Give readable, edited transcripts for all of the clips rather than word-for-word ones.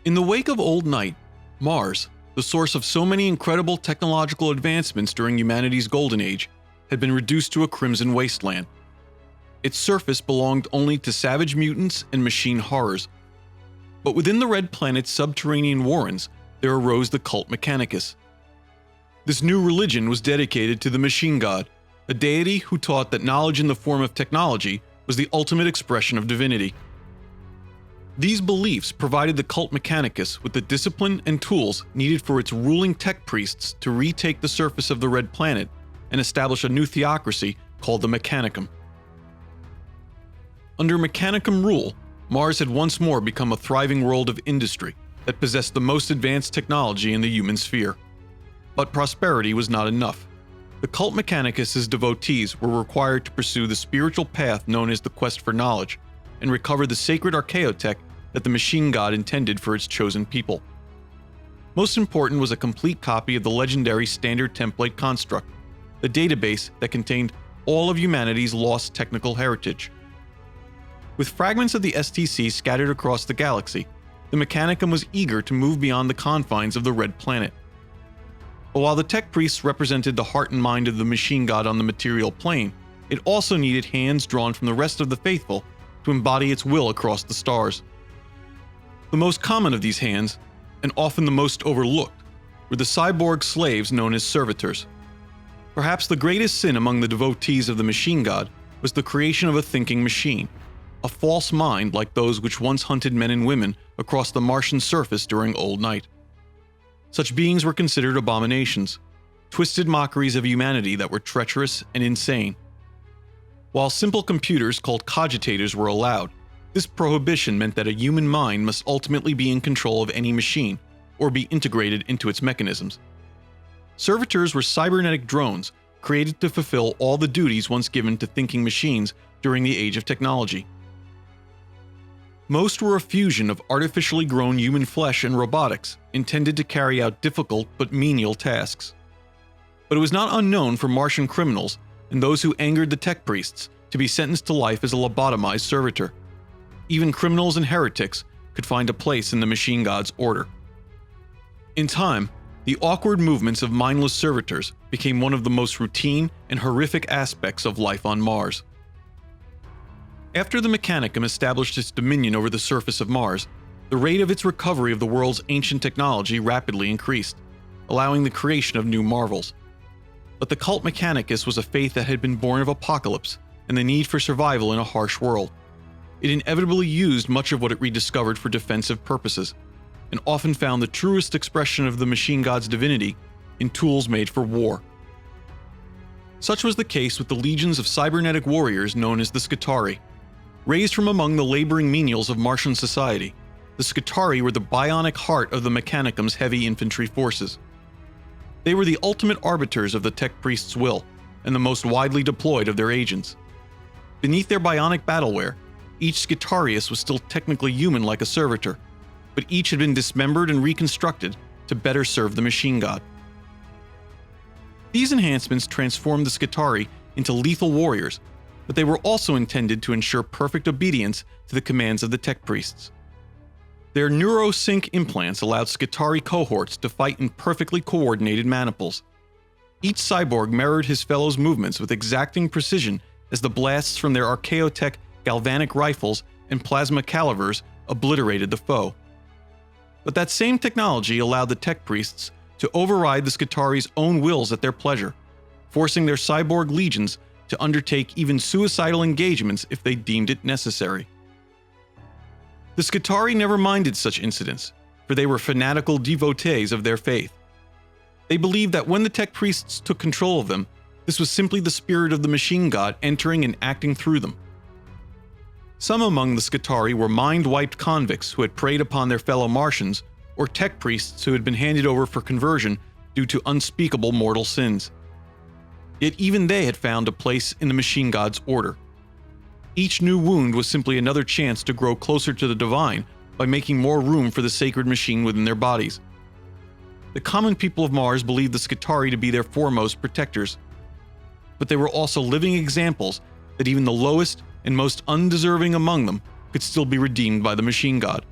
In the wake of Old Night, Mars, the source of so many incredible technological advancements during humanity's golden age, had been reduced to a crimson wasteland. Its surface belonged only to savage mutants and machine horrors. But within the red planet's subterranean warrens, there arose the cult Mechanicus. This new religion was dedicated to the machine god, a deity who taught that knowledge in the form of technology was the ultimate expression of divinity. These beliefs provided the cult Mechanicus with the discipline and tools needed for its ruling tech priests to retake the surface of the red planet and establish a new theocracy called the Mechanicum. Under Mechanicum rule, Mars had once more become a thriving world of industry that possessed the most advanced technology in the human sphere. But prosperity was not enough. The cult Mechanicus' devotees were required to pursue the spiritual path known as the quest for knowledge and recover the sacred archaeotech that the machine god intended for its chosen people. Most important was a complete copy of the legendary Standard Template Construct, the database that contained all of humanity's lost technical heritage. With fragments of the STC scattered across the galaxy, the Mechanicum was eager to move beyond the confines of the Red Planet. But while the tech priests represented the heart and mind of the machine god on the material plane, it also needed hands drawn from the rest of the faithful to embody its will across the stars. The most common of these hands, and often the most overlooked, were the cyborg slaves known as servitors. Perhaps the greatest sin among the devotees of the machine god was the creation of a thinking machine, a false mind like those which once hunted men and women across the Martian surface during Old Night. Such beings were considered abominations, twisted mockeries of humanity that were treacherous and insane. While simple computers called cogitators were allowed, this prohibition meant that a human mind must ultimately be in control of any machine, or be integrated into its mechanisms. Servitors were cybernetic drones created to fulfill all the duties once given to thinking machines during the age of technology. Most were a fusion of artificially grown human flesh and robotics intended to carry out difficult but menial tasks. But it was not unknown for Martian criminals and those who angered the tech priests to be sentenced to life as a lobotomized servitor. Even criminals and heretics could find a place in the machine god's order. In time, the awkward movements of mindless servitors became one of the most routine and horrific aspects of life on Mars. After the Mechanicum established its dominion over the surface of Mars, the rate of its recovery of the world's ancient technology rapidly increased, allowing the creation of new marvels. But the cult Mechanicus was a faith that had been born of apocalypse and the need for survival in a harsh world. It inevitably used much of what it rediscovered for defensive purposes, and often found the truest expression of the machine god's divinity in tools made for war. Such was the case with the legions of cybernetic warriors known as the Skitarii. Raised from among the laboring menials of Martian society, the Skitarii were the bionic heart of the Mechanicum's heavy infantry forces. They were the ultimate arbiters of the tech priest's will, and the most widely deployed of their agents. Beneath their bionic battleware, each Skitarius was still technically human like a servitor, but each had been dismembered and reconstructed to better serve the machine god. These enhancements transformed the Skitarii into lethal warriors, but they were also intended to ensure perfect obedience to the commands of the tech priests. Their neurosync implants allowed Skitarii cohorts to fight in perfectly coordinated maniples. Each cyborg mirrored his fellow's movements with exacting precision as the blasts from their archaeotech galvanic rifles and plasma calivers obliterated the foe. But that same technology allowed the tech priests to override the Skitarii's own wills at their pleasure, forcing their cyborg legions to undertake even suicidal engagements if they deemed it necessary. The Skitarii never minded such incidents, for they were fanatical devotees of their faith. They believed that when the tech priests took control of them, this was simply the spirit of the machine god entering and acting through them. Some among the Skitarii were mind-wiped convicts who had preyed upon their fellow Martians, or tech priests who had been handed over for conversion due to unspeakable mortal sins. Yet even they had found a place in the machine god's order. Each new wound was simply another chance to grow closer to the divine by making more room for the sacred machine within their bodies. The common people of Mars believed the Skitarii to be their foremost protectors, but they were also living examples that even the lowest and most undeserving among them could still be redeemed by the machine god.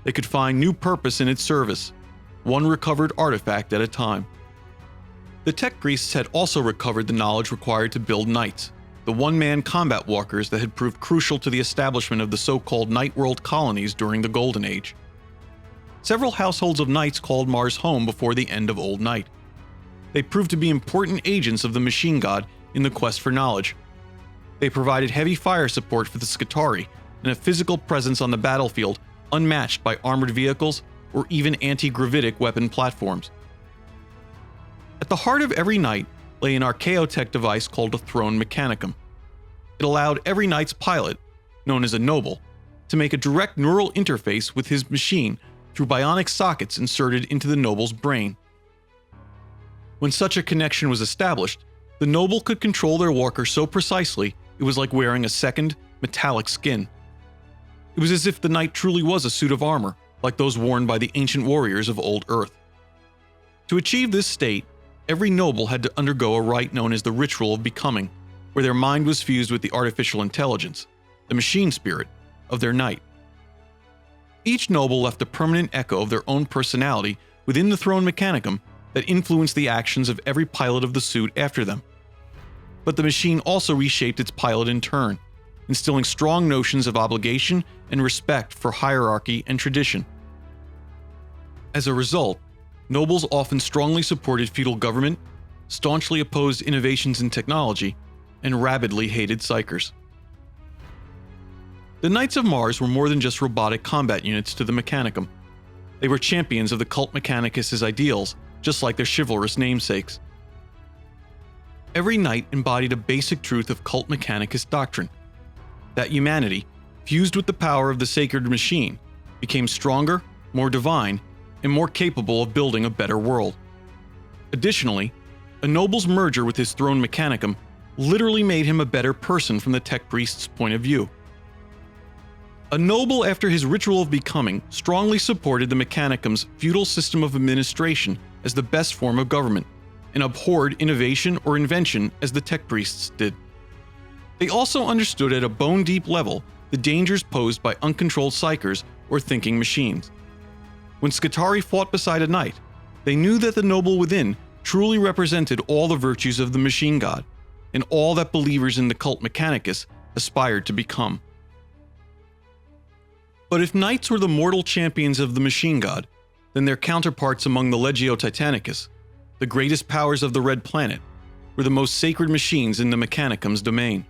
they could find new purpose in its service, one recovered artifact at a time. The tech priests had also recovered the knowledge required to build knights, the one-man combat walkers that had proved crucial to the establishment of the so-called Night World colonies during the Golden Age. Several households of knights called Mars home before the end of Old Night. They proved to be important agents of the machine god in the quest for knowledge. They provided heavy fire support for the Skitarii and a physical presence on the battlefield unmatched by armored vehicles or even anti-gravitic weapon platforms. At the heart of every knight lay an archaeotech device called a throne Mechanicum. It allowed every knight's pilot, known as a noble, to make a direct neural interface with his machine through bionic sockets inserted into the noble's brain. When such a connection was established, the noble could control their walker so precisely it was like wearing a second, metallic skin. It was as if the knight truly was a suit of armor, like those worn by the ancient warriors of old Earth. To achieve this state, every noble had to undergo a rite known as the Ritual of Becoming, where their mind was fused with the artificial intelligence, the machine spirit, of their knight. Each noble left a permanent echo of their own personality within the throne Mechanicum that influenced the actions of every pilot of the suit after them. But the machine also reshaped its pilot in turn, instilling strong notions of obligation and respect for hierarchy and tradition. As a result, nobles often strongly supported feudal government, staunchly opposed innovations in technology, and rabidly hated psychers. The Knights of Mars were more than just robotic combat units to the Mechanicum. They were champions of the cult Mechanicus' ideals, just like their chivalrous namesakes. Every knight embodied a basic truth of cult Mechanicus doctrine: that humanity, fused with the power of the sacred machine, became stronger, more divine, and more capable of building a better world. Additionally, a noble's merger with his throne Mechanicum literally made him a better person from the tech priest's point of view. A noble, after his Ritual of Becoming, strongly supported the Mechanicum's feudal system of administration as the best form of government, and abhorred innovation or invention as the tech priests did. They also understood at a bone-deep level the dangers posed by uncontrolled psychers or thinking machines. When Skitarii fought beside a knight, they knew that the noble within truly represented all the virtues of the machine god, and all that believers in the cult Mechanicus aspired to become. But if knights were the mortal champions of the machine god, then their counterparts among the Legio Titanicus, the greatest powers of the Red Planet, were the most sacred machines in the Mechanicum's domain.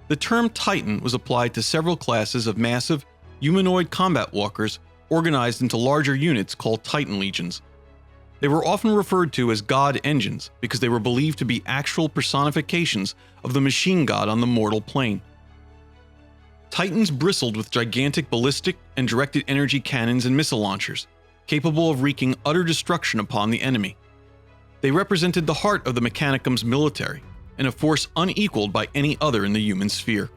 The term Titan was applied to several classes of massive, humanoid combat walkers organized into larger units called Titan legions. They were often referred to as god engines because they were believed to be actual personifications of the machine god on the mortal plane. Titans bristled with gigantic ballistic and directed energy cannons and missile launchers, capable of wreaking utter destruction upon the enemy. They represented the heart of the Mechanicum's military, and a force unequaled by any other in the human sphere.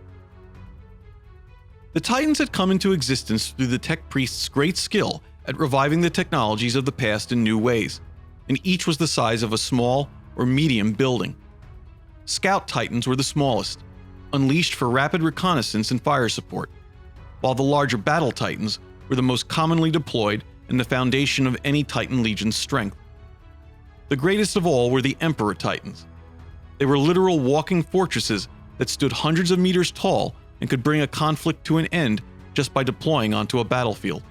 The Titans had come into existence through the tech priests' great skill at reviving the technologies of the past in new ways, and each was the size of a small or medium building. Scout Titans were the smallest, unleashed for rapid reconnaissance and fire support, while the larger Battle Titans were the most commonly deployed and the foundation of any Titan Legion's strength. The greatest of all were the Emperor Titans. They were literal walking fortresses that stood hundreds of meters tall and could bring a conflict to an end just by deploying onto a battlefield.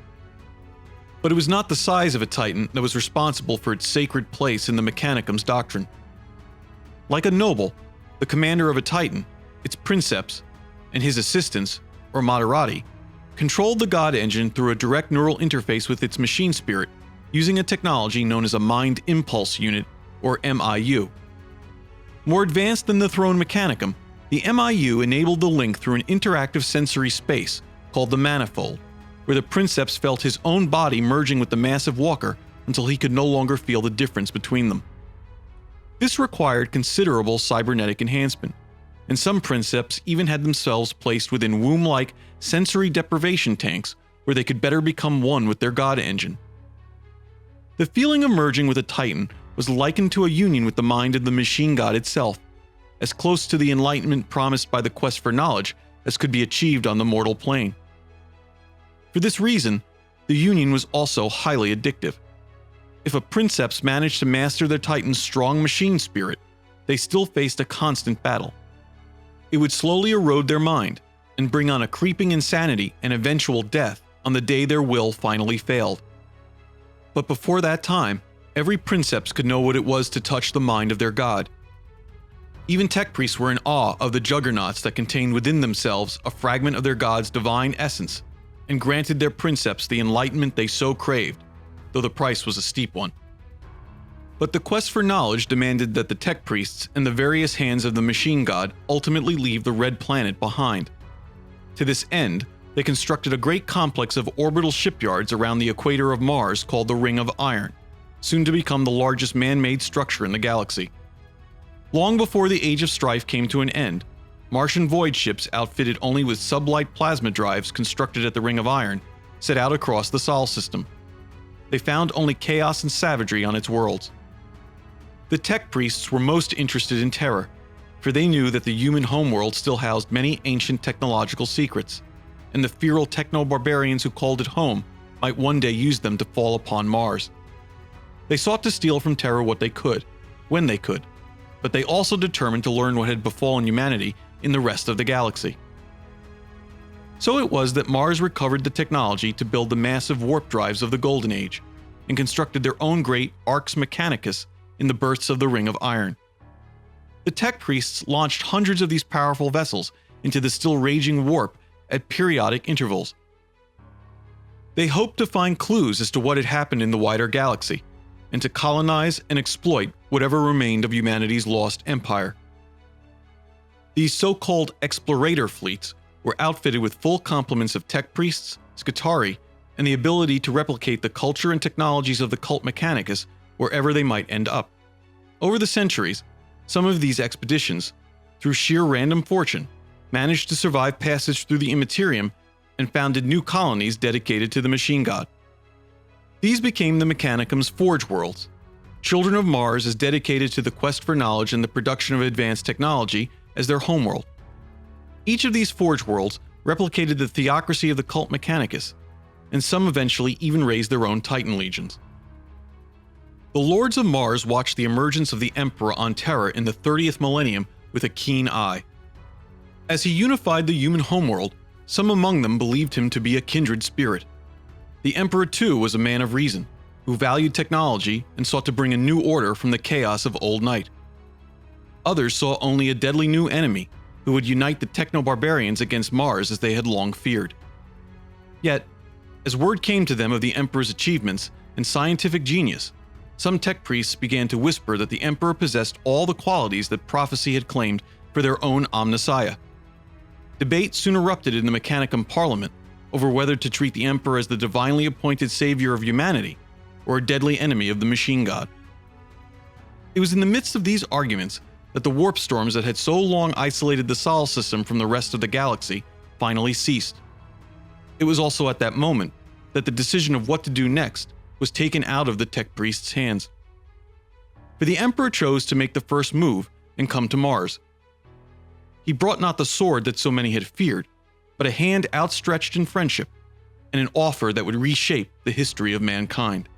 But it was not the size of a Titan that was responsible for its sacred place in the Mechanicum's doctrine. Like a noble, the commander of a Titan, its princeps, and his assistants, or moderati, controlled the god engine through a direct neural interface with its machine spirit using a technology known as a Mind Impulse Unit, or MIU. More advanced than the Throne Mechanicum, the MIU enabled the link through an interactive sensory space called the Manifold, where the princeps felt his own body merging with the massive walker until he could no longer feel the difference between them. This required considerable cybernetic enhancement, and some princeps even had themselves placed within womb-like sensory deprivation tanks where they could better become one with their god engine. The feeling of merging with a Titan was likened to a union with the mind of the machine god itself, as close to the enlightenment promised by the quest for knowledge as could be achieved on the mortal plane. For this reason, the union was also highly addictive. If a princeps managed to master their titan's strong machine spirit, they still faced a constant battle. It would slowly erode their mind and bring on a creeping insanity and eventual death on the day their will finally failed. But before that time, every princeps could know what it was to touch the mind of their god. Even tech priests were in awe of the juggernauts that contained within themselves a fragment of their god's divine essence, and granted their princeps the enlightenment they so craved, though the price was a steep one. But the quest for knowledge demanded that the tech priests and the various hands of the machine god ultimately leave the red planet behind. To this end, they constructed a great complex of orbital shipyards around the equator of Mars called the Ring of Iron, soon to become the largest man-made structure in the galaxy. Long before the Age of Strife came to an end, Martian void ships outfitted only with sublight plasma drives constructed at the Ring of Iron set out across the Sol system. They found only chaos and savagery on its worlds. The tech priests were most interested in Terra, for they knew that the human homeworld still housed many ancient technological secrets, and the feral techno-barbarians who called it home might one day use them to fall upon Mars. They sought to steal from Terra what they could, when they could, but they also determined to learn what had befallen humanity in the rest of the galaxy. So it was that Mars recovered the technology to build the massive warp drives of the Golden Age, and constructed their own great Arx Mechanicus in the berths of the Ring of Iron. The tech priests launched hundreds of these powerful vessels into the still raging warp at periodic intervals. They hoped to find clues as to what had happened in the wider galaxy, and to colonize and exploit whatever remained of humanity's lost empire. These so-called explorator fleets were outfitted with full complements of tech priests, Skitarii, and the ability to replicate the culture and technologies of the cult Mechanicus wherever they might end up. Over the centuries, some of these expeditions, through sheer random fortune, managed to survive passage through the Immaterium and founded new colonies dedicated to the machine god. These became the Mechanicum's Forge Worlds, children of Mars as dedicated to the quest for knowledge and the production of advanced technology as their homeworld. Each of these Forge Worlds replicated the theocracy of the cult Mechanicus, and some eventually even raised their own Titan legions. The Lords of Mars watched the emergence of the Emperor on Terra in the 30th millennium with a keen eye. As he unified the human homeworld, some among them believed him to be a kindred spirit. The Emperor too was a man of reason, who valued technology and sought to bring a new order from the chaos of old night. Others saw only a deadly new enemy, who would unite the techno-barbarians against Mars as they had long feared. Yet, as word came to them of the Emperor's achievements and scientific genius, some tech priests began to whisper that the Emperor possessed all the qualities that prophecy had claimed for their own omnissiah. Debate soon erupted in the Mechanicum Parliament over whether to treat the Emperor as the divinely appointed savior of humanity or a deadly enemy of the machine god. It was in the midst of these arguments that the warp storms that had so long isolated the Sol system from the rest of the galaxy finally ceased. It was also at that moment that the decision of what to do next was taken out of the tech priest's hands. For the Emperor chose to make the first move and come to Mars. He brought not the sword that so many had feared, but a hand outstretched in friendship, and an offer that would reshape the history of mankind.